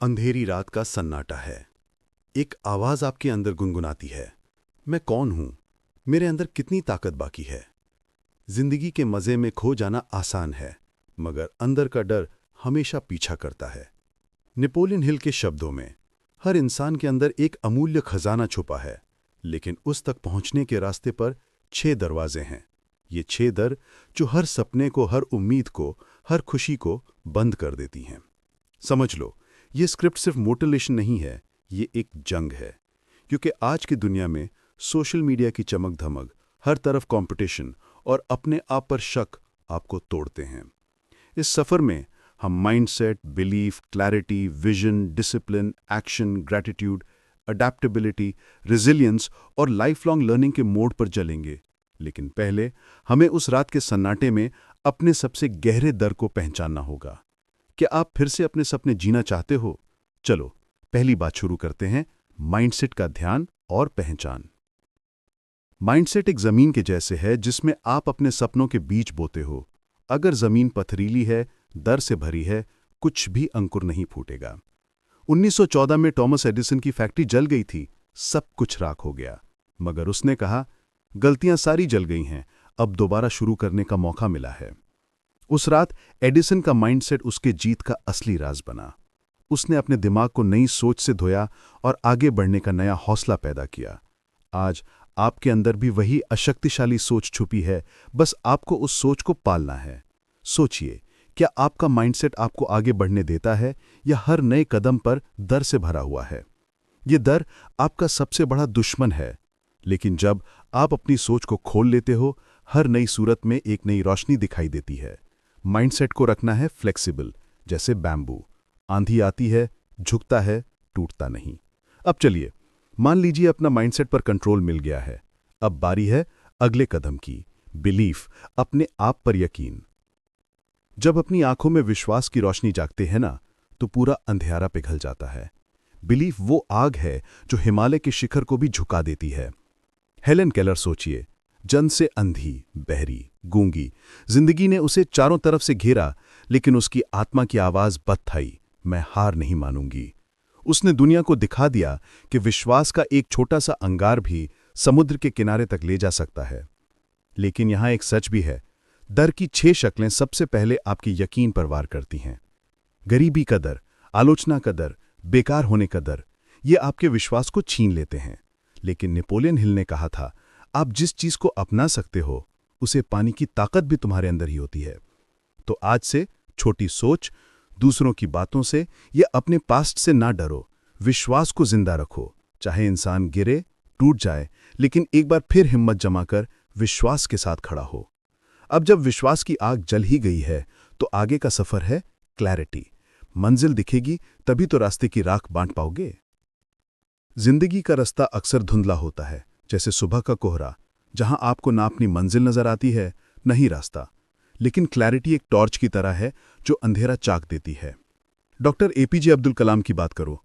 अंधेरी रात का सन्नाटा है। एक आवाज आपके अंदर गुनगुनाती है, मैं कौन हूं? मेरे अंदर कितनी ताकत बाकी है? जिंदगी के मजे में खो जाना आसान है, मगर अंदर का डर हमेशा पीछा करता है। नेपोलियन हिल के शब्दों में, हर इंसान के अंदर एक अमूल्य खजाना छुपा है, लेकिन उस तक पहुंचने के रास्ते पर 6 दरवाजे हैं। ये 6 दर जो हर सपने को, हर उम्मीद को, हर खुशी को बंद कर देती हैं। समझ लो, ये स्क्रिप्ट सिर्फ मोटिवेशन नहीं है, ये एक जंग है। क्योंकि आज की दुनिया में सोशल मीडिया की चमक धमक, हर तरफ कंपटीशन और अपने आप पर शक आपको तोड़ते हैं। इस सफर में हम mindset, belief, clarity, vision, discipline, action, gratitude, adaptability, resilience और लाइफ लॉन्ग लर्निंग के मोड पर चलेंगे। लेकिन पहले हमें उस रात के सन्नाटे में अपने सबसे गहरे डर को पहचानना होगा। क्या आप फिर से अपने सपने जीना चाहते हो? चलो पहली बात शुरू करते हैं, माइंडसेट का ध्यान और पहचान। माइंडसेट एक जमीन के जैसे है जिसमें आप अपने सपनों के बीज बोते हो। अगर जमीन पथरीली है, डर से भरी है, कुछ भी अंकुर नहीं फूटेगा। 1914 में टॉमस एडिसन की फैक्ट्री जल गई थी, सब कुछ राख हो गया। मगर उसने कहा, गलतियां सारी जल गई हैं, अब दोबारा शुरू करने का मौका मिला है। उस रात एडिसन का माइंडसेट उसके जीत का असली राज बना। उसने अपने दिमाग को नई सोच से धोया और आगे बढ़ने का नया हौसला पैदा किया। आज आपके अंदर भी वही अशक्तिशाली सोच छुपी है, बस आपको उस सोच को पालना है। सोचिए, क्या आपका माइंडसेट आपको आगे बढ़ने देता है या हर नए कदम पर डर से भरा हुआ है? ये डर आपका सबसे बड़ा दुश्मन है, लेकिन जब आप अपनी सोच को खोल लेते हो, हर नई सूरत में एक नई रोशनी दिखाई देती है। माइंडसेट को रखना है फ्लेक्सिबल, जैसे बैम्बू। आंधी आती है, झुकता है, टूटता नहीं। अब चलिए, मान लीजिए अपना माइंडसेट पर कंट्रोल मिल गया है। अब बारी है अगले कदम की, बिलीफ, अपने आप पर यकीन। जब अपनी आंखों में विश्वास की रोशनी जागते हैं ना, तो पूरा अंधेरा पिघल जाता है। बिलीफ वो आग है जो हिमालय के शिखर को भी झुका देती है। हेलन केलर सोचिए, जन्म से अंधी, बहरी, गूंगी, जिंदगी ने उसे चारों तरफ से घेरा, लेकिन उसकी आत्मा की आवाज बदथाई, मैं हार नहीं मानूंगी। उसने दुनिया को दिखा दिया कि विश्वास का एक छोटा सा अंगार भी समुद्र के किनारे तक ले जा सकता है। लेकिन यहां एक सच भी है, डर की 6 शक्लें सबसे पहले आपकी यकीन पर वार करती हैं। गरीबी का डर, आलोचना का डर, बेकार होने का डर, ये आपके विश्वास को छीन लेते हैं। लेकिन नेपोलियन हिल ने कहा था, आप जिस चीज को अपना सकते हो, उसे पाने की ताकत भी तुम्हारे अंदर ही होती है। तो आज से छोटी सोच, दूसरों की बातों से या अपने पास्ट से ना डरो, विश्वास को जिंदा रखो। चाहे इंसान गिरे, टूट जाए, लेकिन एक बार फिर हिम्मत जमाकर विश्वास के साथ खड़ा हो। अब जब विश्वास की आग जल ही गई है, तो आगे का सफर है क्लैरिटी। मंजिल दिखेगी तभी तो रास्ते की राख बांट पाओगे। जिंदगी का रास्ता अक्सर धुंधला होता है, जैसे सुबह का कोहरा, जहां आपको ना अपनी मंजिल नजर आती है, न ही रास्ता। लेकिन क्लैरिटी एक टॉर्च की तरह है जो अंधेरा चाक देती है। डॉक्टर एपीजे अब्दुल कलाम की बात करो,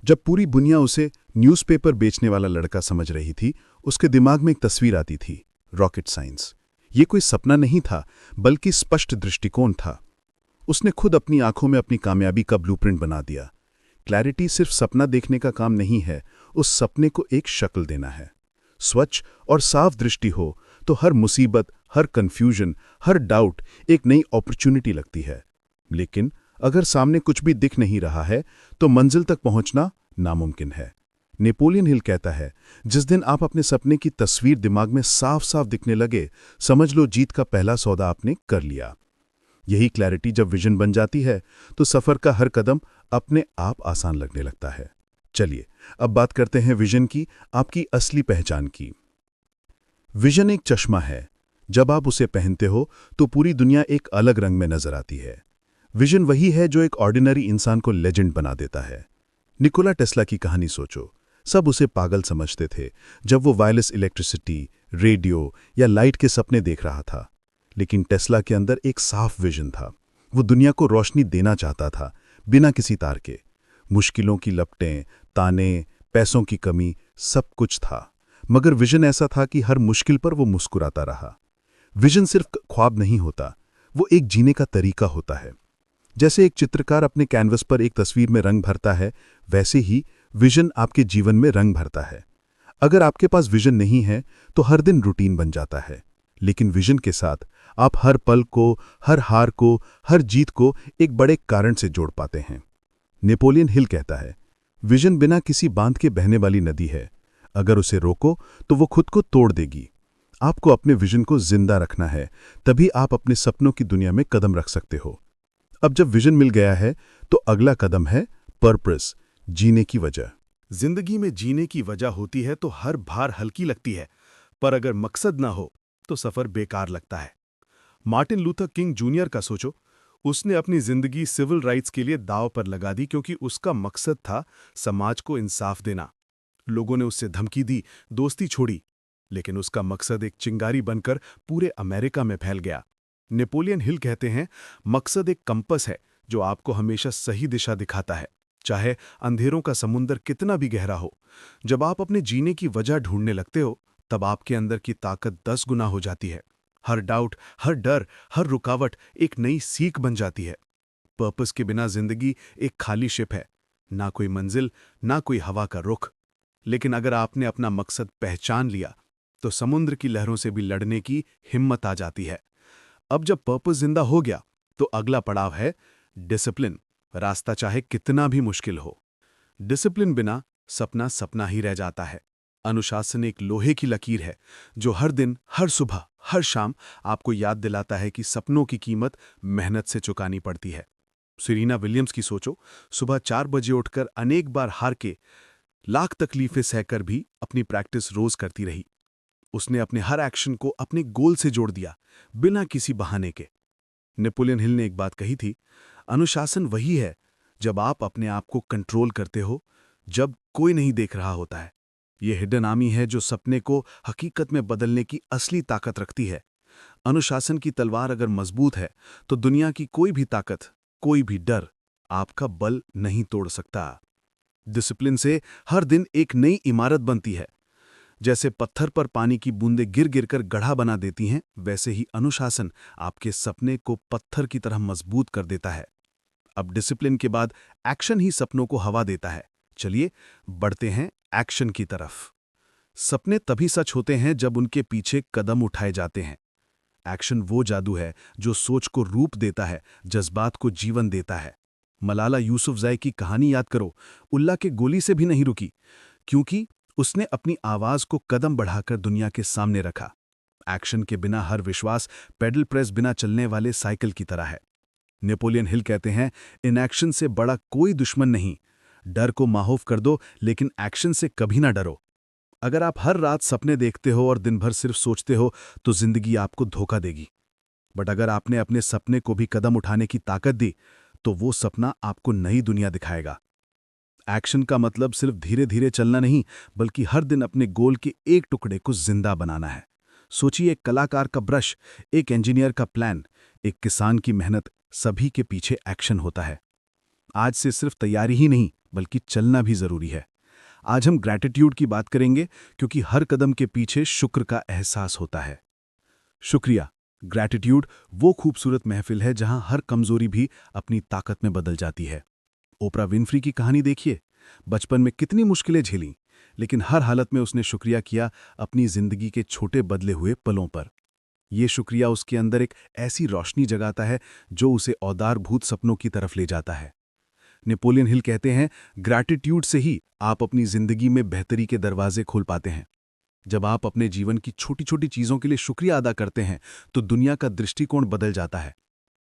जब पूरी दुनिया उसे न्यूज़पेपर बेचने वाला लड़का समझ रही थी, उसके दिमाग में एक तस्वीर आती थी, रॉकेट साइंस। ये कोई सपना नहीं था, बल्कि स्पष्ट दृष्टिकोण था। उसने खुद अपनी आंखों में अपनी कामयाबी का ब्लूप्रिंट बना दिया। क्लैरिटी सिर्फ सपना देखने का काम नहीं है, उस सपने को एक शक्ल देना है। स्वच्छ और साफ दृष्टि हो तो हर मुसीबत, हर कंफ्यूजन, हर डाउट एक नई अपॉर्चुनिटी लगती है। लेकिन अगर सामने कुछ भी दिख नहीं रहा है, तो मंजिल तक पहुंचना नामुमकिन है। नेपोलियन हिल कहता है, जिस दिन आप अपने सपने की तस्वीर दिमाग में साफ साफ दिखने लगे, समझ लो जीत का पहला सौदा आपने कर लिया। यही क्लैरिटी जब विजन बन जाती है, तो सफर का हर कदम अपने आप आसान लगने लगता है। चलिए अब बात करते हैं विजन की, आपकी असली पहचान की। विजन एक चश्मा है, जब आप उसे पहनते हो तो पूरी दुनिया एक अलग रंग में नजर आती है। विजन वही है जो एक ऑर्डिनरी इंसान को लेजेंड बना देता है। निकोला टेस्ला की कहानी सोचो, सब उसे पागल समझते थे जब वो वायरलेस इलेक्ट्रिसिटी, रेडियो या लाइट के सपने देख रहा था। लेकिन टेस्ला के अंदर एक साफ विजन था। वो दुनिया को रोशनी देना चाहता था, बिना किसी तार के। मुश्किलों की लपटें, ताने, पैसों की कमी, सब कुछ था, मगर विजन ऐसा था कि हर मुश्किल पर वो मुस्कुराता रहा। विजन सिर्फ ख्वाब नहीं होता, वो एक जीने का तरीका होता है। जैसे एक चित्रकार अपने कैनवस पर एक तस्वीर में रंग भरता है, वैसे ही विजन आपके जीवन में रंग भरता है। अगर आपके पास विजन नहीं है तो हर दिन रूटीन बन जाता है, लेकिन विजन के साथ आप हर पल को, हर हार को, हर जीत को एक बड़े कारण से जोड़ पाते हैं। नेपोलियन हिल कहता है, विजन बिना किसी बांध के बहने वाली नदी है। अगर उसे रोको तो वो खुद को तोड़ देगी। आपको अपने विजन को जिंदा रखना है, तभी आप अपने सपनों की दुनिया में कदम रख सकते हो। अब जब विजन मिल गया है तो अगला कदम है पर्पस, जीने की वजह। जिंदगी में जीने की वजह होती है तो हर भार हल्की लगती है, पर अगर मकसद ना हो तो सफर बेकार लगता है। मार्टिन लूथर किंग जूनियर का सोचो, उसने अपनी जिंदगी सिविल राइट्स के लिए दांव पर लगा दी क्योंकि उसका मकसद था समाज को इंसाफ देना। लोगों ने उससे धमकी दी, दोस्ती छोड़ी, लेकिन उसका मकसद एक चिंगारी बनकर पूरे अमेरिका में फैल गया। नेपोलियन हिल कहते हैं, मकसद एक कंपस है जो आपको हमेशा सही दिशा दिखाता है, चाहे अंधेरों का समुंदर कितना भी गहरा हो। जब आप अपने जीने की वजह ढूंढने लगते हो, तब आपके अंदर की ताकत 10 गुना हो जाती है। हर डाउट, हर डर, हर रुकावट एक नई सीख बन जाती है। पर्पस के बिना जिंदगी एक खाली शिप है, ना कोई मंजिल, ना कोई हवा का रुख। लेकिन अगर आपने अपना मकसद पहचान लिया, तो समुद्र की लहरों से भी लड़ने की हिम्मत आ जाती है। अब जब पर्पस जिंदा हो गया, तो अगला पड़ाव है डिसिप्लिन, रास्ता चाहे कितना भी मुश्किल हो। डिसिप्लिन बिना सपना सपना ही रह जाता है। अनुशासन एक लोहे की लकीर है जो हर दिन, हर सुबह, हर शाम आपको याद दिलाता है कि सपनों की कीमत मेहनत से चुकानी पड़ती है। सेरेना विलियम्स की सोचो, सुबह 4 बजे उठकर अनेक बार हार के, लाख तकलीफें सहकर भी अपनी प्रैक्टिस रोज करती रही। उसने अपने हर एक्शन को अपने गोल से जोड़ दिया, बिना किसी बहाने के। नेपोलियन हिल ने एक बात कही थी, अनुशासन वही है जब आप अपने आप को कंट्रोल करते हो, जब कोई नहीं देख रहा होता है। यह हिडन आर्मी है जो सपने को हकीकत में बदलने की असली ताकत रखती है। अनुशासन की तलवार अगर मजबूत है तो दुनिया की कोई भी ताकत, कोई भी डर आपका बल नहीं तोड़ सकता। डिसिप्लिन से हर दिन एक नई इमारत बनती है। जैसे पत्थर पर पानी की बूंदें गिर गिरकर गढ़ा बना देती हैं, वैसे ही अनुशासन आपके सपने को पत्थर की तरह मजबूत कर देता है। अब डिसिप्लिन के बाद एक्शन ही सपनों को हवा देता है। चलिए बढ़ते हैं एक्शन की तरफ। सपने तभी सच होते हैं जब उनके पीछे कदम उठाए जाते हैं। एक्शन वो जादू है जो सोच को रूप देता है, जज्बात को जीवन देता है। मलाला यूसुफजई की कहानी याद करो, उल्ला के गोली से भी नहीं रुकी, क्योंकि उसने अपनी आवाज को कदम बढ़ाकर दुनिया के सामने रखा। एक्शन के बिना हर विश्वास पेडल प्रेस बिना चलने वाले साइकिल की तरह है। नेपोलियन हिल कहते हैं, इनएक्शन से बड़ा कोई दुश्मन नहीं। डर को माहौफ कर दो, लेकिन एक्शन से कभी ना डरो। अगर आप हर रात सपने देखते हो और दिन भर सिर्फ सोचते हो, तो जिंदगी आपको धोखा देगी। बट अगर आपने अपने सपने को भी कदम उठाने की ताकत दी, तो वो सपना आपको नई दुनिया दिखाएगा। एक्शन का मतलब सिर्फ धीरे धीरे चलना नहीं, बल्कि हर दिन अपने गोल के एक टुकड़े को जिंदा बनाना है। सोचिए, एक कलाकार का ब्रश, एक इंजीनियर का प्लान, एक किसान की मेहनत, सभी के पीछे एक्शन होता है। आज से सिर्फ तैयारी ही नहीं, बल्कि चलना भी जरूरी है। आज हम ग्रैटिट्यूड की बात करेंगे, क्योंकि हर कदम के पीछे शुक्र का एहसास होता है। शुक्रिया। ग्रैटिट्यूड वो खूबसूरत महफिल है जहां हर कमजोरी भी अपनी ताकत में बदल जाती है। ओपरा विन्फ्री की कहानी देखिए, बचपन में कितनी मुश्किलें झेलीं, लेकिन हर हालत में उसने शुक्रिया किया अपनी जिंदगी के छोटे बदले हुए पलों पर। ये शुक्रिया उसके अंदर एक ऐसी रोशनी जगाता है जो उसे औदारभूत सपनों की तरफ ले जाता है। नेपोलियन हिल कहते हैं, ग्रैटिट्यूड से ही आप अपनी जिंदगी में बेहतरी के दरवाजे खोल पाते हैं। जब आप अपने जीवन की छोटी छोटी चीजों के लिए शुक्रिया अदा करते हैं, तो दुनिया का दृष्टिकोण बदल जाता है।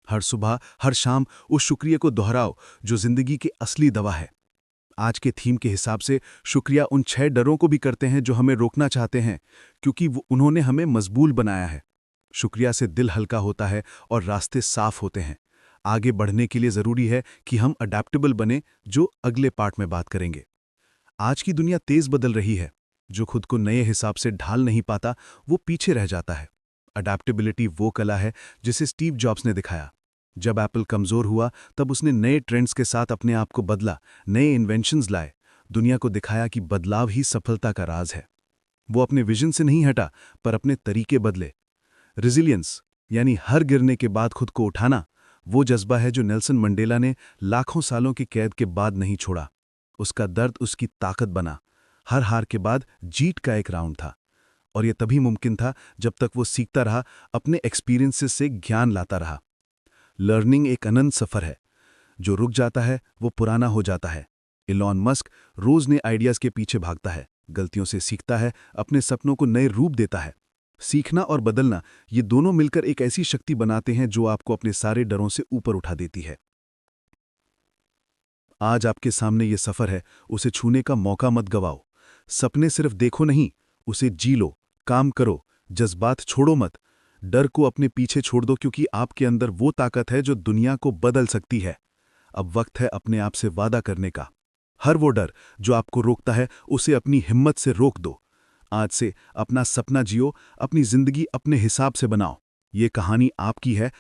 हर सुबह, हर शाम उस शुक्रिया को दोहराओ जो जिंदगी की असली दवा है। आज के थीम के हिसाब से शुक्रिया उन 6 डरों को भी करते हैं जो हमें रोकना चाहते हैं, क्योंकि उन्होंने हमें मजबूत बनाया है। शुक्रिया से दिल हल्का होता है और रास्ते साफ होते हैं। आगे बढ़ने के लिए जरूरी है कि हम अडैप्टेबल बने, जो अगले पार्ट में बात करेंगे। आज की दुनिया तेज बदल रही है। जो खुद को नए हिसाब से ढाल नहीं पाता, वो पीछे रह जाता है। अडैप्टेबिलिटी वो कला है जिसे स्टीव जॉब्स ने दिखाया। जब एप्पल कमजोर हुआ, तब उसने नए ट्रेंड्स के साथ अपने आप को बदला, नए इन्वेंशंस लाए, दुनिया को दिखाया कि बदलाव ही सफलता का राज है। वो अपने विजन से नहीं हटा, पर अपने तरीके बदले। रेजिलियंस यानी हर गिरने के बाद खुद को उठाना, वो जज्बा है जो नेल्सन मंडेला ने लाखों सालों की कैद के बाद नहीं छोड़ा। उसका दर्द उसकी ताकत बना। हर हार के बाद जीत का एक राउंड था। और यह तभी मुमकिन था जब तक वो सीखता रहा, अपने एक्सपीरियंसेस से ज्ञान लाता रहा। लर्निंग एक अनंत सफर है। जो रुक जाता है वो पुराना हो जाता है। इलॉन मस्क रोज नए आइडियाज के पीछे भागता है, गलतियों से सीखता है, अपने सपनों को नए रूप देता है। सीखना और बदलना, ये दोनों मिलकर एक ऐसी शक्ति बनाते हैं जो आपको अपने सारे डरों से ऊपर उठा देती है। आज आपके सामने ये सफर है, उसे छूने का मौका मत गवाओ। सपने सिर्फ देखो नहीं, उसे जी लो, काम करो, जज्बात छोड़ो मत। डर को अपने पीछे छोड़ दो, क्योंकि आपके अंदर वो ताकत है जो दुनिया को बदल सकती है। अब वक्त है अपने आप से वादा करने का। हर वो डर जो आपको रोकता है, उसे अपनी हिम्मत से रोक दो। आज से अपना सपना जियो, अपनी जिंदगी अपने हिसाब से बनाओ। ये कहानी आपकी है।